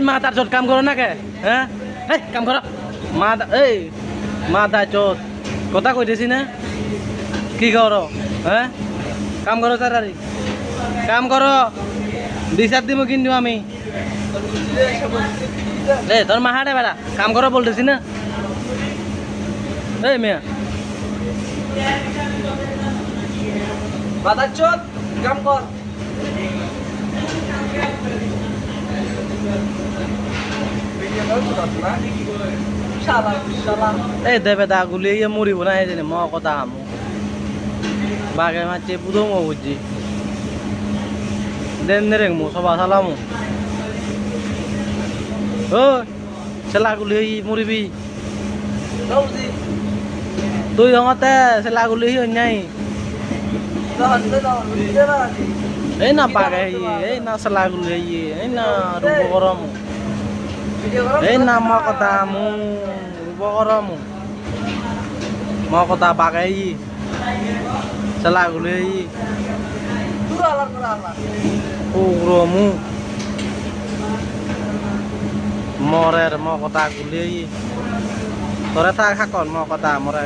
মা তার চোট কাম করো না কে হ্যাঁ এই কাম করো মা এই মা তার চোট কথা কইতেছি না কি করো হ্যাঁ কাম করো তাড়াতাড়ি কাম করো বিচার দিব কিন্তু আমি এই তোর মা হাঁটে বেড়া কাম করো বলতেছি না এই মেয়া বাদার চোদ কাম কর এই দেবে দা গুলি ইয়ে মরিব না এই জানি ম কথা আমু বাগে মারছে পুদো মো বুঝছি দেন রে মো সবা সালামু ও সেলা গুলি মরিবি তুই হমতে সেলা গুলি নাই এই না পাগে এই না সেলা গুলি এই না রূপ গরম এই না ম কথা মু রূপ গরম ম কথা বাগে সেলা গুলি উগ্রমু মরের ম কথা গুলি তোরে থাক হাকন ম কথা মরে